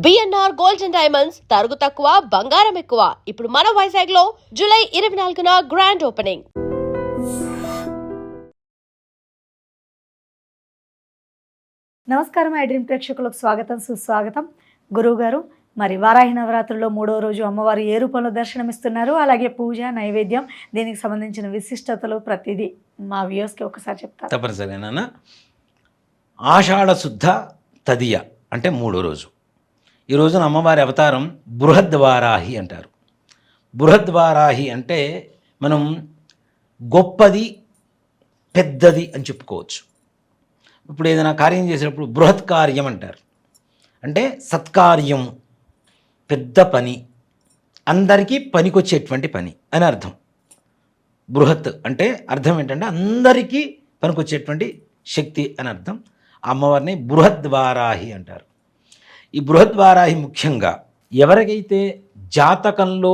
BNR gold and diamonds తరుగు తక్కువ బంగారం ఎక్కువ. ఇప్పుడు మన వైజాగ్ లో జూలై 24న గ్రాండ్ ఓపెనింగ్. నమస్కారం. ఐ డ్రీమ్ ప్రేక్షకులకు స్వాగతం, సుస్వాగతం. గురువు గారు, మరి వారాహి నవరాత్రుల్లో 3వ రోజు అమ్మవారు ఏ రూపంలో దర్శనమిస్తున్నారు, అలాగే పూజ, నైవేద్యం, దీనికి సంబంధించిన విశిష్టతలు ప్రతిదీ మా వ్యూయర్స్కి ఒకసారి చెప్తారు? తప్పనిసరిగా. ఆషాఢ శుద్ధ తదియ అంటే 3వ రోజు. ఈ రోజున అమ్మవారి అవతారం బృహద్వారాహి అంటారు. బృహద్వారాహి అంటే మనం గొప్పది, పెద్దది అని చెప్పుకోవచ్చు. ఇప్పుడు ఏదైనా కార్యం చేసేటప్పుడు బృహత్ కార్యం అంటారు. అంటే సత్కార్యం, పెద్ద పని, అందరికీ పనికొచ్చేటువంటి పని అని అర్థం. బృహత్ అంటే అర్థం ఏంటంటే అందరికీ పనికొచ్చేటువంటి శక్తి అని అర్థం. అమ్మవారిని బృహద్వారాహి అంటారు. ఈ బృహద్వారాహి ముఖ్యంగా ఎవరికైతే జాతకంలో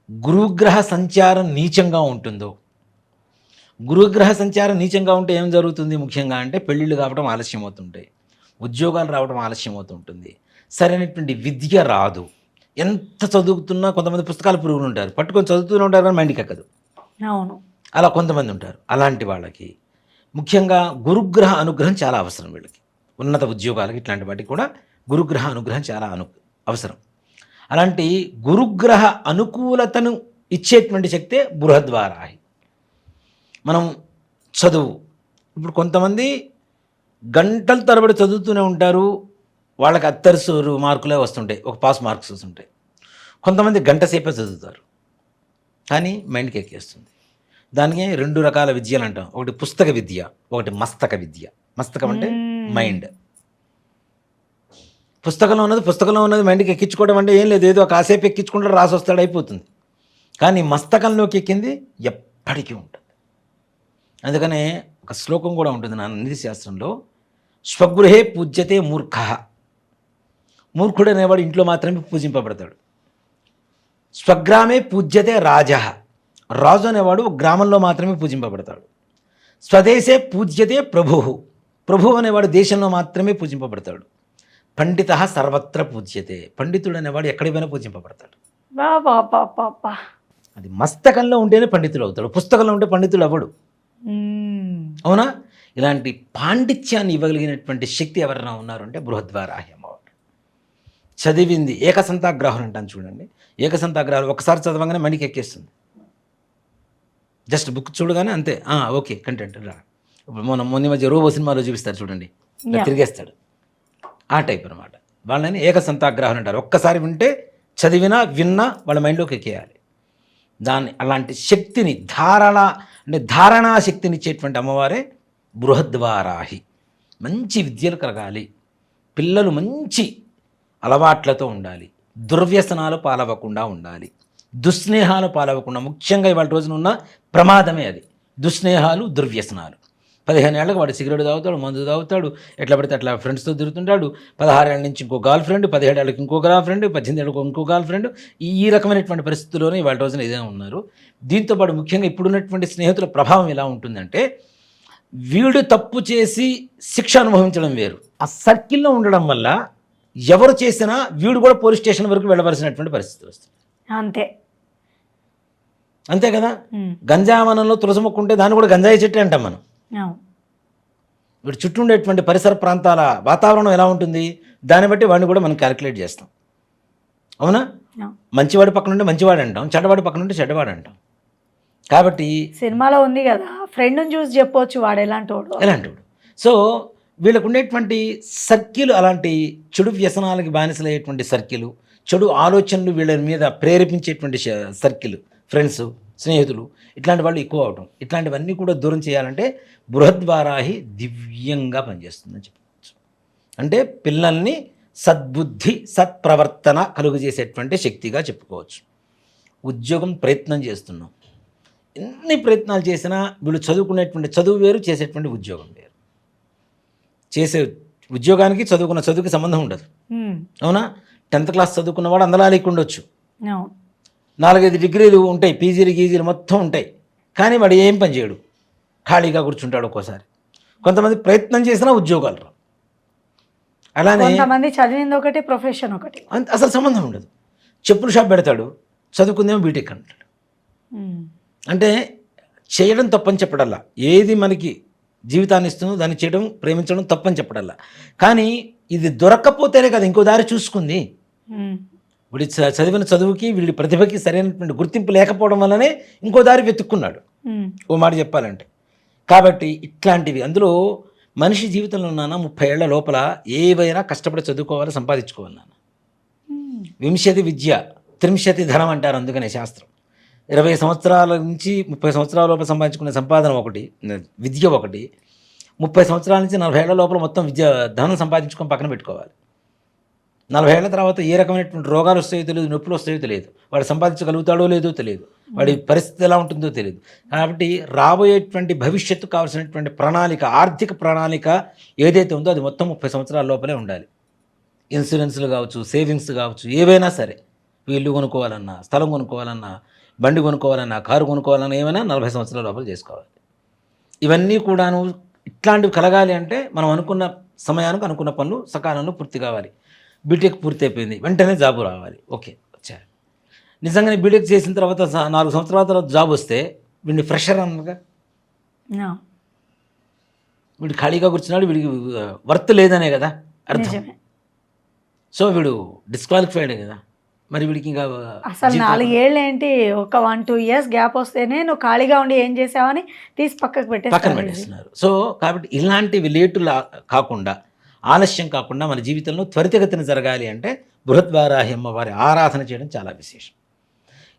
గురుగ్రహ సంచారం నీచంగా ఉంటుందో, గురుగ్రహ సంచారం నీచంగా ఉంటే ఏం జరుగుతుంది ముఖ్యంగా అంటే పెళ్ళిళ్ళు కావడం ఆలస్యం అవుతుంటాయి, ఉద్యోగాలు రావడం ఆలస్యం అవుతుంటుంది, సరైనటువంటి విద్య రాదు. ఎంత చదువుతున్నా కొంతమంది పుస్తకాలు పురుగులు ఉంటారు, పట్టుకొని చదువుతూనే ఉంటారు కానీ మైండ్కి ఎక్కదు. అవును, అలా కొంతమంది ఉంటారు. అలాంటి వాళ్ళకి ముఖ్యంగా గురుగ్రహ అనుగ్రహం చాలా అవసరం. వీళ్ళకి ఉన్నత ఉద్యోగాలకి ఇట్లాంటి వాటికి కూడా గురుగ్రహ అనుగ్రహం చాలా అవసరం. అలాంటి గురుగ్రహ అనుకూలతను ఇచ్చేటువంటి శక్తే బృహద్వారాహి. మనం చదువు, ఇప్పుడు కొంతమంది గంటల తరబడి చదువుతూనే ఉంటారు, వాళ్ళకి అత్తరుసూరు మార్కులే వస్తుంటాయి, ఒక పాస్ మార్క్స్ వస్తుంటాయి. కొంతమంది గంట సేపే చదువుతారు కానీ మైండ్కి ఎక్కేస్తుంది. దానికి 2 రకాల విద్యలు అంటాం. ఒకటి పుస్తక విద్య, ఒకటి మస్తక విద్య. మస్తకం అంటే మైండ్. పుస్తకంలో ఉన్నది మైండ్కి ఎక్కించుకోవడం అంటే ఏం లేదు, ఏదో కాసేపు ఎక్కించుకుంటే రాసి వస్తాడు, అయిపోతుంది. కానీ మస్తకంలోకి ఎక్కింది ఎప్పటికీ ఉంటుంది. అందుకనే ఒక శ్లోకం కూడా ఉంటుంది నా నీతి శాస్త్రంలో, స్వగృహే పూజ్యతే మూర్ఖ. మూర్ఖుడు అనేవాడు ఇంట్లో మాత్రమే పూజింపబడతాడు. స్వగ్రామే పూజ్యతే రాజ. రాజు అనేవాడు గ్రామంలో మాత్రమే పూజింపబడతాడు. స్వదేశే పూజ్యతే ప్రభు. ప్రభు అనేవాడు దేశంలో మాత్రమే పూజింపబడతాడు. పండిత సర్వత్ర పూజ్యతే. పండితుడు అనేవాడు ఎక్కడికైనా పూజింపబడతాడు. అది మస్తకంలో ఉంటేనే పండితుడు అవుతాడు, పుస్తకంలో ఉంటే పండితుడు అవ్వడు. అవునా? ఇలాంటి పాండిత్యాన్ని ఇవ్వగలిగినటువంటి శక్తి ఎవరైనా ఉన్నారు అంటే బృహద్వారాహి అమ్మవారు. చదివింది ఏకసంతాగ్రహం అంటాను చూడండి. ఏకసంతాగ్రహాలు ఒకసారి చదవగానే మణికి ఎక్కేస్తుంది. జస్ట్ బుక్ చూడగానే అంతే, ఓకే కంటెంట్ రా. ఇప్పుడు మొన్న మధ్య రోబో సినిమాలో చూపిస్తారు చూడండి, తిరిగేస్తాడు. ఆ టైప్ అనమాట. వాళ్ళని ఏకసంతాగ్రహం అంటారు. ఒక్కసారి వింటే చదివినా విన్నా వాళ్ళ మైండ్లోకి ఎక్కేయాలి. అలాంటి శక్తిని ధారణా శక్తిని ఇచ్చేటువంటి అమ్మవారే బృహద్వారాహి. మంచి విద్యలు కలగాలి, పిల్లలు మంచి అలవాట్లతో ఉండాలి, దుర్వ్యసనాలు పాలవ్వకుండా ఉండాలి, దుస్నేహాలు పాలవ్వకుండా. ముఖ్యంగా ఇవాళ రోజున ఉన్న ప్రమాదమే అది, దుస్నేహాలు, దుర్వ్యసనాలు. 15 ఏళ్ళకి వాడు సిగరెట్ తాగుతాడు, మందు తాగుతాడు, ఎట్లా పడితే అట్లా ఫ్రెండ్స్తో తిరుగుతుంటాడు. 16 ఏళ్ళ నుంచి ఇంకో గర్ల్ ఫ్రెండ్, 17 ఏళ్ళకి ఇంకో గర్ల్ ఫ్రెండ్, 18 ఏళ్ళకి ఇంకో గర్ల్ ఫ్రెండ్. ఈ రకమైనటువంటి పరిస్థితుల్లోనే ఇవాళ రోజున ఏదైనా ఉన్నారు. దీంతోపాటు ముఖ్యంగా ఇప్పుడున్నటువంటి స్నేహితుల ప్రభావం ఎలా ఉంటుందంటే, వీడు తప్పు చేసి శిక్ష అనుభవించడం వేరు, ఆ సర్కిల్లో ఉండడం వల్ల ఎవరు చేసినా వీడు కూడా పోలీస్ స్టేషన్ వరకు వెళ్ళవలసినటువంటి పరిస్థితి వస్తుంది. అంతే కదా. గంజావనంలో తులసి మొక్క ఉంటే దాన్ని కూడా గంజాయి చెట్టు అంటాం మనం. వీడు చుట్టూ ఉండేటువంటి పరిసర ప్రాంతాల వాతావరణం ఎలా ఉంటుంది, దాన్ని బట్టి వాడిని కూడా మనం క్యాలిక్యులేట్ చేస్తాం. అవునా? మంచివాడి పక్కన ఉంటే మంచివాడు అంటాం, చెడ్డవాడి పక్కన ఉంటే చెడ్డవాడు అంటాం. కాబట్టి సినిమాలో ఉంది కదా, ఫ్రెండ్ని చూసి చెప్పవచ్చు వాడు ఎలాంటి. సో వీళ్ళకు ఉండేటువంటి సర్కిల్ అలాంటి చెడు వ్యసనాలకి బానిసలయ్యేటువంటి సర్కిల్, చెడు ఆలోచనలు వీళ్ళ మీద ప్రేరేపించేటువంటి సర్కిల్, ఫ్రెండ్స్, స్నేహితులు, ఇట్లాంటి వాళ్ళు ఎక్కువ అవడం. ఇట్లాంటివన్నీ కూడా దూరం చేయాలంటే బృహద్వారాహి దివ్యంగా పనిచేస్తుందని చెప్పవచ్చు. అంటే పిల్లల్ని సద్బుద్ధి, సత్ప్రవర్తన కలుగజేసేటువంటి శక్తిగా చెప్పుకోవచ్చు. ఉద్యోగం ప్రయత్నం చేస్తున్నాం, ఎన్ని ప్రయత్నాలు చేసినా వీళ్ళు చదువుకునేటువంటి చదువు వేరు, చేసేటువంటి ఉద్యోగం వేరు. చేసే ఉద్యోగానికి చదువుకున్న చదువుకి సంబంధం ఉండదు. అవునా? 10th క్లాస్ చదువుకున్నవాడు అందలాలికి ఉండొచ్చు, 4-5 డిగ్రీలు ఉంటాయి, పీజీలు గీజీలు మొత్తం ఉంటాయి, కానీ వాడు ఏం పని చేయడు, ఖాళీగా కూర్చుంటాడు ఒక్కోసారి. కొంతమంది ప్రయత్నం చేసినా ఉద్యోగాలు రావు. అలానే కొంతమంది చదివింది ఒకటి, ప్రొఫెషన్ ఒకటి. అసలు సంబంధం ఉండదు. చెప్పులు షాప్ పెడతాడు, చదువుకుందేమో బీటెక్ అంటాడు. అంటే చేయడం తప్పని చెప్పడల్లా, ఏది మనకి జీవితాన్ని ఇస్తుందో దాన్ని చేయడం, ప్రేమించడం తప్పని చెప్పడల్లా. కానీ ఇది దొరక్కపోతేనే కదా ఇంకో దారి చూసుకుంది. వీడి చదివిన చదువుకి వీడి ప్రతిభకి సరైనటువంటి గుర్తింపు లేకపోవడం వల్లనే ఇంకో దారి వెతుక్కున్నాడు, ఓ మాట చెప్పాలంటే. కాబట్టి ఇట్లాంటివి అందులో మనిషి జీవితంలో 30 ఏళ్ల లోపల ఏవైనా కష్టపడి చదువుకోవాలి, సంపాదించుకోవాలి నాన్న. వింశతి విద్య 30 ధనం అంటారు, అందుకనే శాస్త్రం. 20 సంవత్సరాల నుంచి 30 సంవత్సరాల లోపల సంపాదించుకునే సంపాదన ఒకటి, విద్య ఒకటి. 30 సంవత్సరాల నుంచి 40 ఏళ్ల లోపల మొత్తం ధనం సంపాదించుకొని పక్కన పెట్టుకోవాలి. 40 ఏళ్ల తర్వాత ఏ రకమైనటువంటి రోగాలు వస్తాయో తెలియదు, నొప్పులు వస్తాయో తెలియదు, వాడు సంపాదించగలుగుతాడో లేదో తెలియదు, వాడి పరిస్థితి ఎలా ఉంటుందో తెలియదు. కాబట్టి రాబోయేటువంటి భవిష్యత్తు కావాల్సినటువంటి ప్రణాళిక, ఆర్థిక ప్రణాళిక ఏదైతే ఉందో అది మొత్తం 30 సంవత్సరాల లోపలే ఉండాలి. ఇన్సూరెన్స్లు కావచ్చు, సేవింగ్స్ కావచ్చు, ఏవైనా సరే, ఇల్లు కొనుక్కోవాలన్నా, స్థలం కొనుక్కోవాలన్నా, బండి కొనుక్కోవాలన్నా, కారు కొనుక్కోవాలన్నా, ఏమైనా 40 సంవత్సరాల లోపల చేసుకోవాలి. ఇవన్నీ కూడాను ఇట్లాంటివి కలగాలి అంటే మనం అనుకున్న సమయానికి అనుకున్న పనులు సకాలంలో పూర్తి కావాలి. బీటెక్ పూర్తి అయిపోయింది, వెంటనే జాబు రావాలి, ఓకే వచ్చారు. నిజంగానే బీటెక్ చేసిన తర్వాత 4 సంవత్సరాల తర్వాత జాబ్ వస్తే వీడిని ఫ్రెషర్ అన్నగా, వీడు ఖాళీగా కూర్చున్నాడు, వీడికి వర్త్ లేదనే కదా అర్థం. సో వీడు డిస్క్వాలిఫైడే కదా. మరి వీడికి ఇంకా అసలు 4 ఏళ్ళు ఏంటి, ఒక 1-2 ఇయర్స్ గ్యాప్ వస్తేనే నువ్వు ఖాళీగా ఉండి ఏం చేసావని తీసి పక్కన పెట్టేస్తున్నారు. సో కాబట్టి ఇలాంటివి లేటులా కాకుండా, ఆలస్యం కాకుండా మన జీవితంలో త్వరితగతిన జరగాలి అంటే బృహద్వారాహి అమ్మవారి ఆరాధన చేయడం చాలా విశేషం.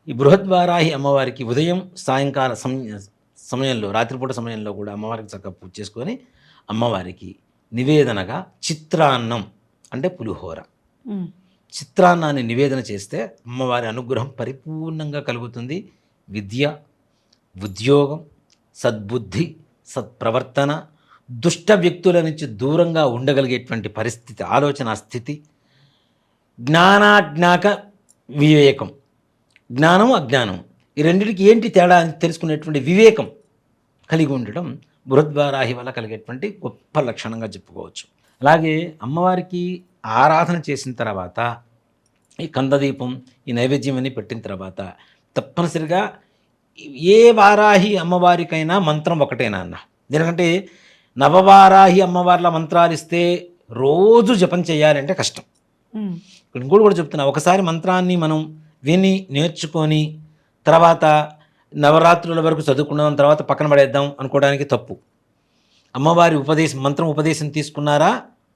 ఈ బృహద్వారాహి అమ్మవారికి ఉదయం సాయంకాల సమయంలో, రాత్రిపూట సమయంలో కూడా అమ్మవారికి చక్కగా పూజ చేసుకొని అమ్మవారికి నివేదనగా చిత్రాన్నం అంటే పులిహోర, చిత్రాన్నాన్ని నివేదన చేస్తే అమ్మవారి అనుగ్రహం పరిపూర్ణంగా కలుగుతుంది. విద్య, ఉద్యోగం, సద్బుద్ధి, సత్ప్రవర్తన, దుష్ట వ్యక్తుల నుంచి దూరంగా ఉండగలిగేటువంటి పరిస్థితి, ఆలోచన స్థితి, జ్ఞానాజ్ఞాక వివేకం, జ్ఞానం అజ్ఞానం ఈ రెండింటికి ఏంటి తేడా అని తెలుసుకునేటువంటి వివేకం కలిగి ఉండటం బృహద్వారాహి వల్ల కలిగేటువంటి గొప్ప లక్షణంగా చెప్పుకోవచ్చు. అలాగే అమ్మవారికి ఆరాధన చేసిన తర్వాత ఈ కందదీపం, ఈ నైవేద్యం అన్నీ పెట్టిన తర్వాత తప్పనిసరిగా ఏ వారాహి అమ్మవారికైనా మంత్రం ఒకటేనా అన్న. ఎందుకంటే నవవారాహి అమ్మవార్ల మంత్రాలు ఇస్తే రోజు జపం చేయాలంటే కష్టం. ఇంకోటి కూడా చెప్తున్నా, ఒకసారి మంత్రాన్ని మనం విని నేర్చుకొని తర్వాత నవరాత్రుల వరకు చదువుకున్నాం, తర్వాత పక్కన పడేద్దాం అనుకోవడానికి తప్పు. అమ్మవారి మంత్రం ఉపదేశం తీసుకున్నారా,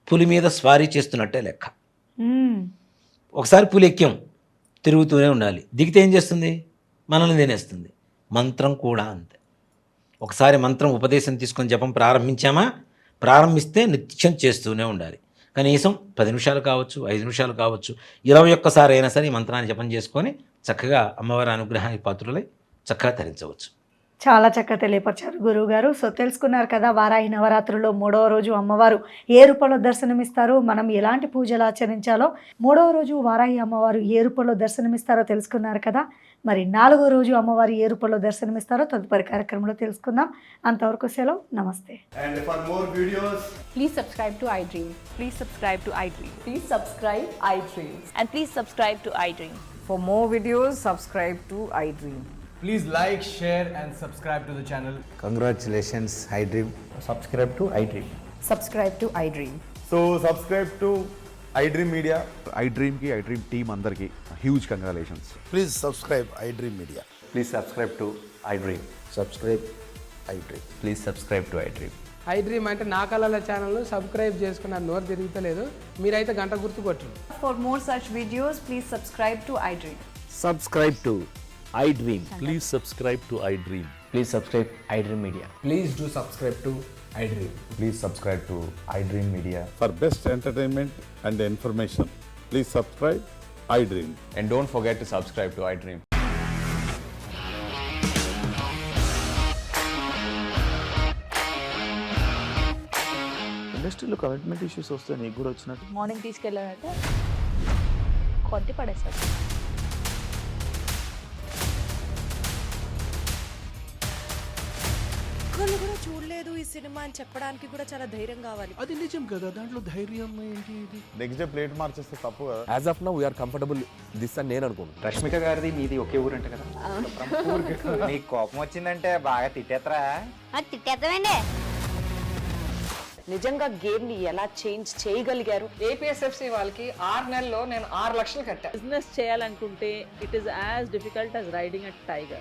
పులి మీద స్వారీ చేస్తున్నట్టే లెక్క. ఒకసారి పులి ఎక్కాం, తిరుగుతూనే ఉండాలి, దిగితే ఏం చేస్తుంది, మనల్ని తినేస్తుంది. మంత్రం కూడా అంతే. ఒకసారి మంత్రం ఉపదేశం తీసుకొని జపం ప్రారంభిస్తే నిత్యం చేస్తూనే ఉండాలి. కనీసం 10 నిమిషాలు కావచ్చు, 5 నిమిషాలు కావచ్చు, 21 సారి అయినా సరే ఈ మంత్రాన్ని జపం చేసుకొని చక్కగా అమ్మవారి అనుగ్రహానికి పాత్రులై చక్కగా తరించవచ్చు. చాలా చక్కగా తెలియపరిచారు గురువు గారు. సో తెలుసుకున్నారు కదా, వారాహి నవరాత్రుల్లో 3వ రోజు అమ్మవారు ఏ రూపంలో దర్శనమిస్తారో, మనం ఎలాంటి పూజలు ఆచరించాలో, 3వ రోజు వారాహి అమ్మవారు ఏ రూపంలో దర్శనమిస్తారో తెలుసుకున్నారు కదా. మరి 4వ రోజు అమ్మవారు ఏ రూపంలో దర్శనమిస్తారో తదుపరి కార్యక్రమంలో తెలుసుకుందాం. అంతవరకు సెలవు, నమస్తే. And for more videos, Please subscribe to iDream. Please subscribe to iDream. Please subscribe iDream. And please subscribe to iDream. For more videos, subscribe to iDream. please like, share and subscribe to the channel. Congratulations, iDream. Subscribe to iDream. Subscribe to iDream. So subscribe to iDream Media. iDream ki iDream team andarki huge congratulations. Please subscribe iDream Media. Please subscribe to iDream. Subscribe iDream. Please subscribe to iDream. iDream అంటే నా కళల channel subscribe చేసుకున్న నోరు తిరుగుతలేదు, మీరైతే గంట గుర్తు కొట్టండి. For more such videos, please subscribe to iDream. Subscribe to iDream. Please subscribe to iDream. Please subscribe iDream Media. Please do subscribe to iDream. Please subscribe to iDream Media. For best entertainment and information, please subscribe iDream. And don't forget to subscribe to iDream. ఇండస్ట్రీలో commitment issues వస్తే నీకు కూడా వచ్చినట్టు morning తీసుకెళ్ళారంటే కొట్టి పడేస్తారు. కళ్ళు కూడా చూడలేదు ఈ సినిమా అని చెప్పడానికి కూడా చాలా ధైర్యం కావాలి. అది నిజం కదా, దాంట్లో ధైర్యం ఏంటి ఇది? నెక్స్ట్ డే ప్లేట్ మార్చేస్తే తప్పు కదా. As of now we are comfortable this అని నేను అనుకుంటున్నాను. రష్మిక గారిది మీది ఒకే ఊరంట కదా? నీకు కోపం వచ్చిందంటే బాగా తిట్టేత్తరా? తిట్టేద్దామండి. నిజంగా గేమ్ ని ఎలా చేంజ్ చేయగలిగారు? ఏపీఎస్ఎఫ్సి వాళ్ళకి 6 నెలల్లో నేను 6 లక్షలు కట్టా. బిజినెస్ చేయాలనుకుంటే it is as difficult as riding a tiger.